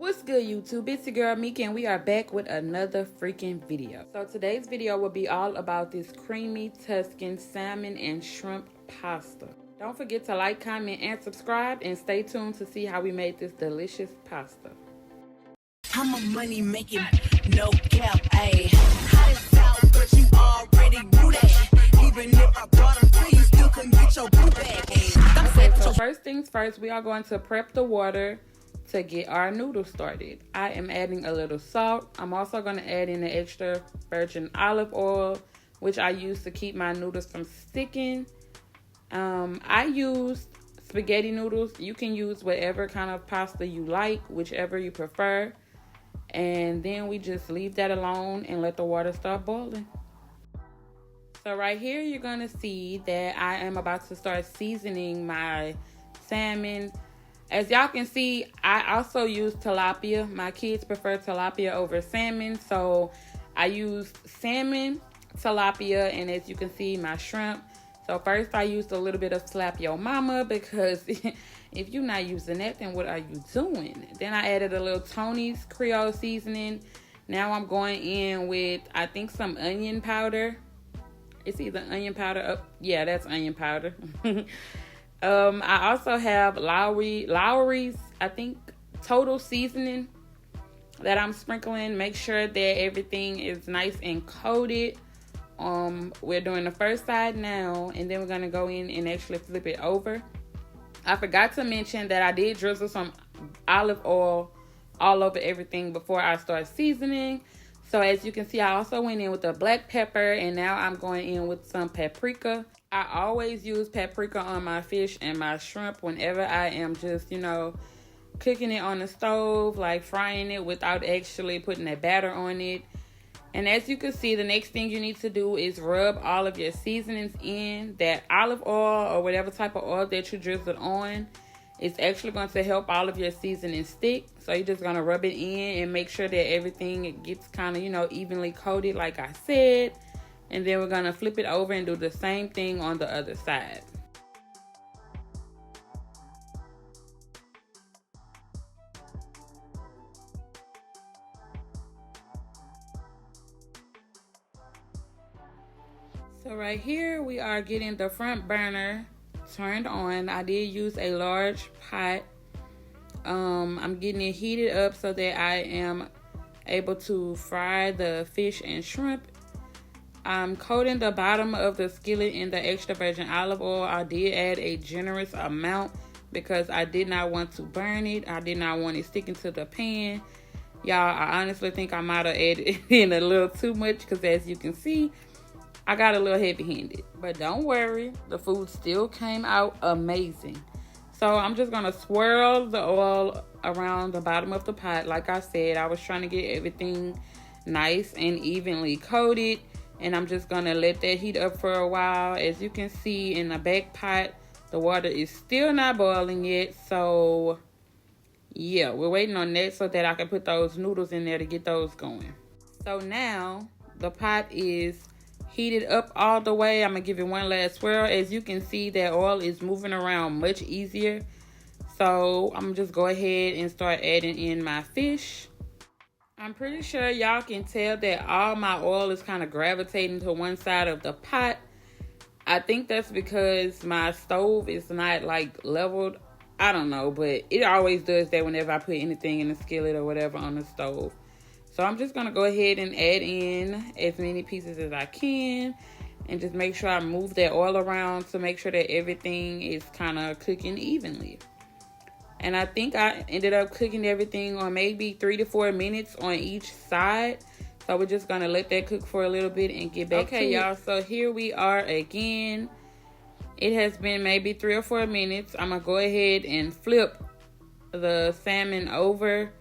What's good, YouTube? It's your girl Mika and we are back with another freaking video. So today's video will be all about this creamy Tuscan salmon and shrimp pasta. Don't forget to like, comment, and subscribe, and stay tuned to see how we made this delicious pasta. I'm a money making, no cap, ayy. Hottest out, but you already knew that. Even if I brought them to you, still couldn't get your boo back, ayy. So first things first, we are going to prep the water to get our noodles started. I am adding a little salt. I'm also going to add in the extra virgin olive oil, which I use to keep my noodles from sticking. I use spaghetti noodles. You can use whatever kind of pasta you like, whichever you prefer. And then we just leave that alone and let the water start boiling. So right here, you're going to see that I am about to start seasoning my salmon. As y'all can see, I also use tilapia. My kids prefer tilapia over salmon, so I used salmon, tilapia, and as you can see, my shrimp. So first I used a little bit of Slap Your Mama, because if you're not using that, then what are you doing? Then I added a little Tony's Creole seasoning. Now I'm going in with, I think, some onion powder. It's either onion powder, yeah, that's onion powder. I also have Lowry's, I think, total seasoning that I'm sprinkling. Make sure that everything is nice and coated. We're doing the first side now, and then we're going to go in and actually flip it over. I forgot to mention that I did drizzle some olive oil all over everything before I start seasoning. So as you can see, I also went in with the black pepper, and now I'm going in with some paprika. I always use paprika on my fish and my shrimp whenever I am just, cooking it on the stove, like frying it without actually putting a batter on it. And as you can see, the next thing you need to do is rub all of your seasonings in. That olive oil or whatever type of oil that you drizzled on is actually going to help all of your seasonings stick. So you're just going to rub it in and make sure that everything gets kind of, evenly coated like I said. And then we're going to flip it over and do the same thing on the other side. So right here, we are getting the front burner turned on. I did use a large pot. I'm getting it heated up so that I am able to fry the fish and shrimp. I'm coating the bottom of the skillet in the extra virgin olive oil. I did add a generous amount because I did not want to burn it. I did not want it sticking to the pan. Y'all, I honestly think I might have added in a little too much because as you can see, I got a little heavy-handed. But don't worry, the food still came out amazing. So I'm just going to swirl the oil around the bottom of the pot. Like I said, I was trying to get everything nice and evenly coated. And I'm just going to let that heat up for a while. As you can see in the back pot, the water is still not boiling yet. So, yeah, we're waiting on that so that I can put those noodles in there to get those going. So now, the pot is heated up all the way. I'm going to give it one last swirl. As you can see, that oil is moving around much easier. So, I'm just go ahead and start adding in my fish. I'm pretty sure y'all can tell that all my oil is kind of gravitating to one side of the pot. I think that's because my stove is not like leveled. I don't know, but it always does that whenever I put anything in the skillet or whatever on the stove. So I'm just going to go ahead and add in as many pieces as I can and just make sure I move that oil around to make sure that everything is kind of cooking evenly. And I think I ended up cooking everything on maybe 3 to 4 minutes on each side. So we're just going to let that cook for a little bit and get back to it. Okay, y'all. So here we are again. It has been maybe 3 or 4 minutes. I'm going to go ahead and flip the salmon over.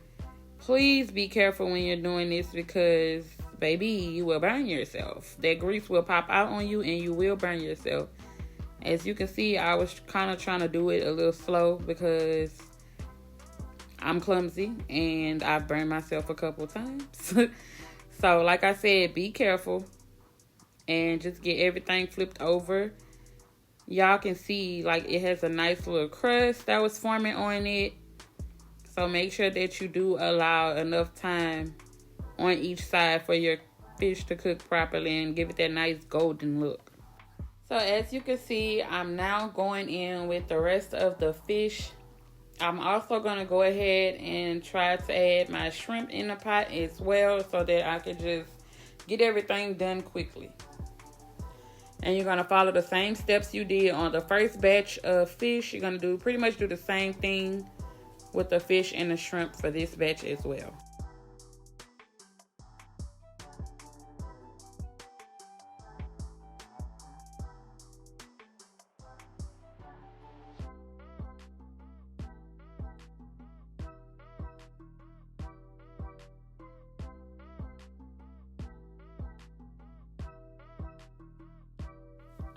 Please be careful when you're doing this because, baby, you will burn yourself. That grease will pop out on you and you will burn yourself. As you can see, I was kind of trying to do it a little slow because I'm clumsy and I've burned myself a couple times. So like I said, be careful and just get everything flipped over. Y'all can see like it has a nice little crust that was forming on it. So make sure that you do allow enough time on each side for your fish to cook properly and give it that nice golden look. So as you can see, I'm now going in with the rest of the fish. I'm also going to go ahead and try to add my shrimp in the pot as well so that I can just get everything done quickly. And you're going to follow the same steps you did on the first batch of fish. You're going to pretty much do the same thing with the fish and the shrimp for this batch as well.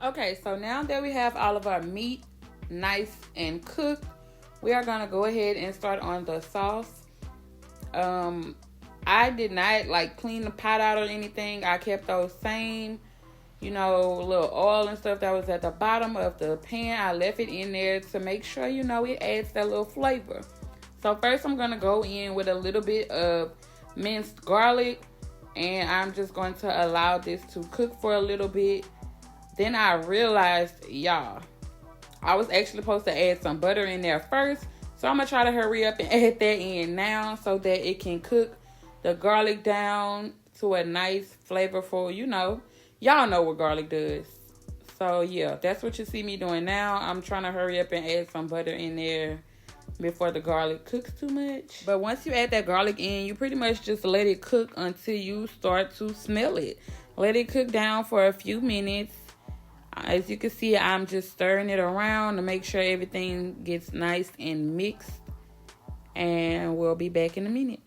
Okay, so now that we have all of our meat nice and cooked, we are going to go ahead and start on the sauce. I did not like clean the pot out or anything. I kept those same, little oil and stuff that was at the bottom of the pan. I left it in there to make sure, it adds that little flavor. So first I'm going to go in with a little bit of minced garlic, and I'm just going to allow this to cook for a little bit. Then I realized, y'all, I was actually supposed to add some butter in there first. So I'm going to try to hurry up and add that in now so that it can cook the garlic down to a nice, flavorful, y'all know what garlic does. So yeah, that's what you see me doing now. I'm trying to hurry up and add some butter in there before the garlic cooks too much. But once you add that garlic in, you pretty much just let it cook until you start to smell it. Let it cook down for a few minutes. As you can see, I'm just stirring it around to make sure everything gets nice and mixed. And we'll be back in a minute.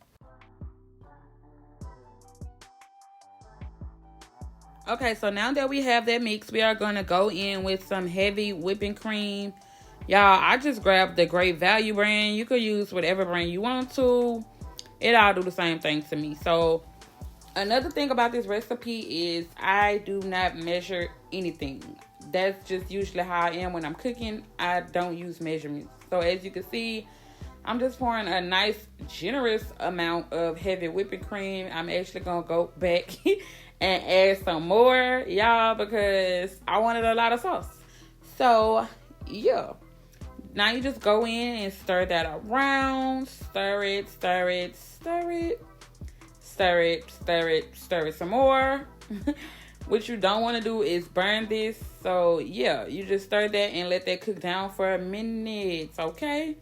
Okay, so now that we have that mix, we are going to go in with some heavy whipping cream. Y'all, I just grabbed the Great Value brand. You could use whatever brand you want to. It all do the same thing to me. So another thing about this recipe is I do not measure anything. That's just usually how I am when I'm cooking. I don't use measurements. So as you can see, I'm just pouring a nice, generous amount of heavy whipping cream. I'm actually going to go back and add some more, y'all, because I wanted a lot of sauce. So, yeah. Now you just go in and stir that around. Stir it, stir it, stir it. Stir it, stir it, stir it some more. What you don't want to do is burn this. So, yeah, you just stir that and let that cook down for a minute, okay?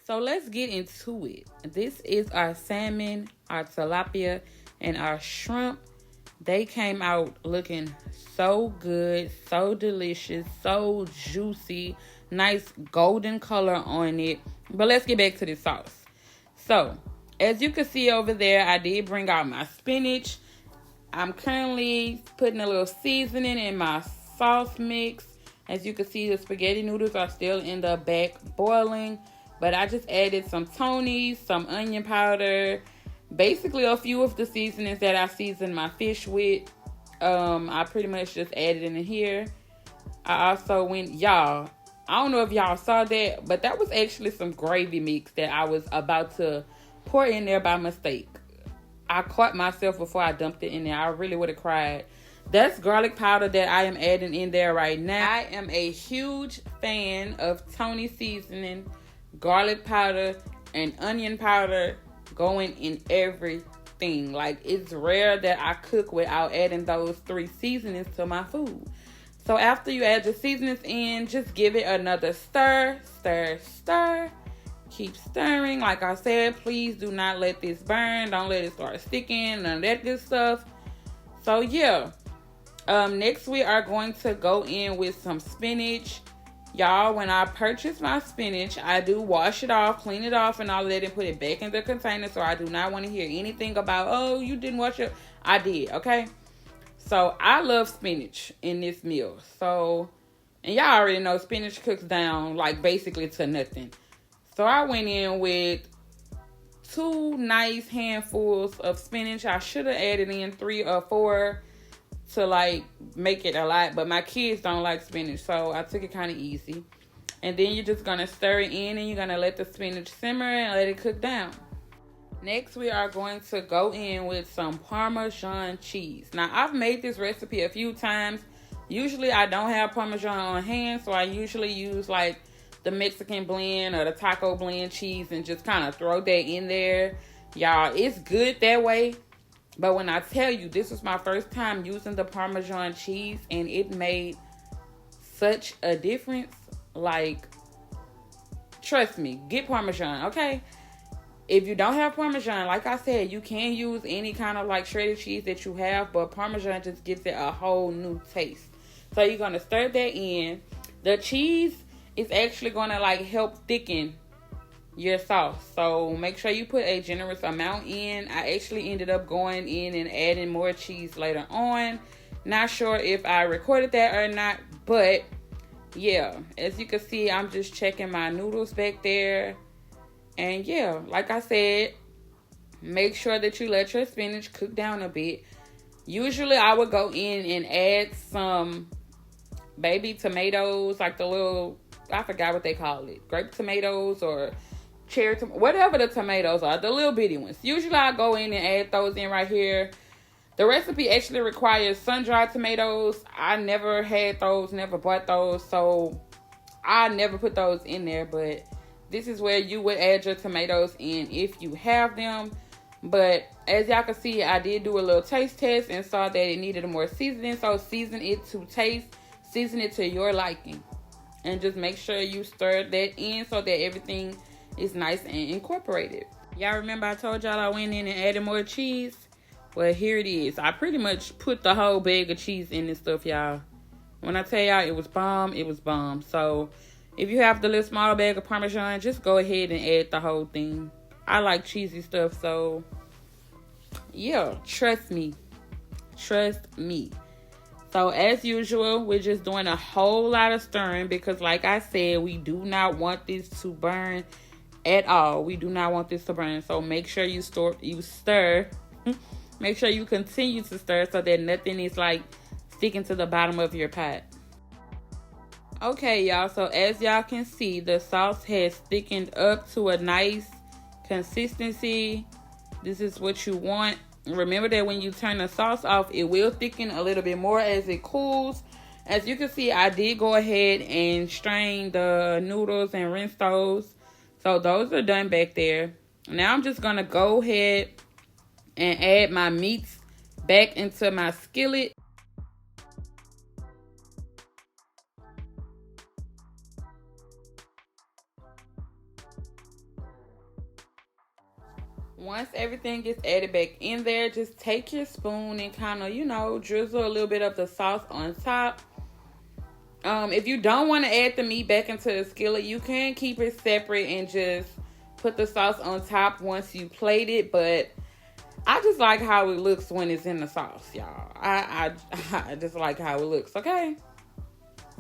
So, let's get into it. This is our salmon, our tilapia, and our shrimp. They came out looking so good, so delicious, so juicy, nice golden color on it. But let's get back to the sauce. So, as you can see over there, I did bring out my spinach. I'm currently putting a little seasoning in my sauce mix. As you can see, the spaghetti noodles are still in the back boiling. But I just added some Tony's, some onion powder, basically a few of the seasonings that I seasoned my fish with. I pretty much just added in here. I also y'all, I don't know if y'all saw that, but that was actually some gravy mix that I was about to pour in there by mistake. I caught myself before I dumped it in there. I really would have cried. That's garlic powder that I am adding in there right now. I am a huge fan of Tony seasoning, garlic powder, and onion powder going in everything. Like, it's rare that I cook without adding those three seasonings to my food. So after you add the seasonings in, just give it another stir, stir, stir. Keep stirring. Like I said, please do not let this burn. Don't let it start sticking. None of that good stuff. So yeah. Next we are going to go in with some spinach. Y'all, when I purchase my spinach, I do wash it off, clean it off, and all of that, and put it back in the container. So I do not want to hear anything about, oh, you didn't wash it. I did, okay? So I love spinach in this meal. So, and y'all already know spinach cooks down like basically to nothing. So I went in with 2 nice handfuls of spinach. I should have added in 3 or 4 to like make it a lot, but my kids don't like spinach, so I took it kind of easy. And then you're just going to stir it in, and you're going to let the spinach simmer and let it cook down. Next, we are going to go in with some Parmesan cheese. Now, I've made this recipe a few times. Usually, I don't have Parmesan on hand, so I usually use like the Mexican blend or the taco blend cheese and just kind of throw that in there. Y'all, it's good that way. But when I tell you, this was my first time using the Parmesan cheese, and it made such a difference. Like, trust me, get Parmesan, okay? If you don't have Parmesan, like I said, you can use any kind of like shredded cheese that you have, but Parmesan just gives it a whole new taste. So you're going to stir that in. The cheese is actually going to like help thicken your sauce. So make sure you put a generous amount in. I actually ended up going in and adding more cheese later on. Not sure if I recorded that or not, but yeah, as you can see, I'm just checking my noodles back there. And yeah, like I said, make sure that you let your spinach cook down a bit. Usually I would go in and add some baby tomatoes, like the little, I forgot what they call it, grape tomatoes or cherry whatever the tomatoes are, the little bitty ones. Usually I go in and add those in right here. The recipe actually requires sun-dried tomatoes. I never had those, never bought those, so I never put those in there. But this is where you would add your tomatoes in if you have them. But as y'all can see, I did do a little taste test and saw that it needed more seasoning. So season it to taste, season it to your liking. And just make sure you stir that in so that everything is nice and incorporated. Y'all remember I told y'all I went in and added more cheese? Well, here it is. I pretty much put the whole bag of cheese in this stuff, y'all. When I tell y'all it was bomb, it was bomb. So if you have the little small bag of Parmesan, just go ahead and add the whole thing. I like cheesy stuff, so yeah, trust me. Trust me. So as usual, we're just doing a whole lot of stirring because like I said, we do not want this to burn at all. We do not want this to burn. So make sure you stir. Make sure you continue to stir so that nothing is like sticking to the bottom of your pot. Okay, y'all. So as y'all can see, the sauce has thickened up to a nice consistency. This is what you want. Remember that when you turn the sauce off, it will thicken a little bit more as it cools. As you can see, I did go ahead and strain the noodles and rinse those. So those are done back there. Now I'm just going to go ahead and add my meats back into my skillet. Once everything gets added back in there, just take your spoon and kind of, you know, drizzle a little bit of the sauce on top. If you don't want to add the meat back into the skillet, you can keep it separate and just put the sauce on top once you plate it. But I just like how it looks when it's in the sauce, y'all. I just like how it looks, okay?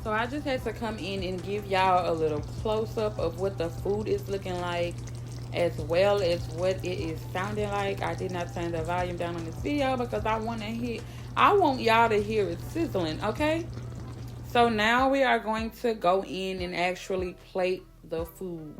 So I just had to come in and give y'all a little close-up of what the food is looking like, as well as what it is sounding like. I did not turn the volume down on this video because I want y'all to hear it sizzling, okay? So now we are going to go in and actually plate the food.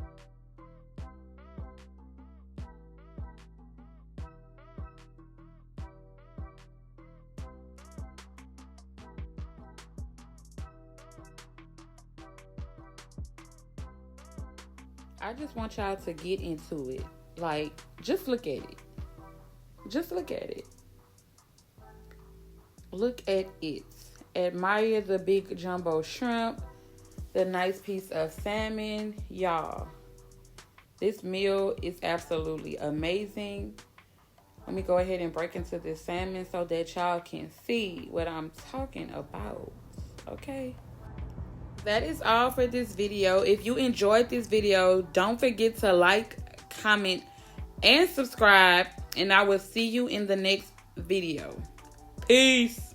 I just want y'all to get into it. Like, just look at it. Just look at it. Look at it. Admire the big jumbo shrimp. The nice piece of salmon. Y'all, this meal is absolutely amazing. Let me go ahead and break into this salmon so that y'all can see what I'm talking about. Okay? That is all for this video. If you enjoyed this video, don't forget to like, comment, and subscribe. And I will see you in the next video. Peace.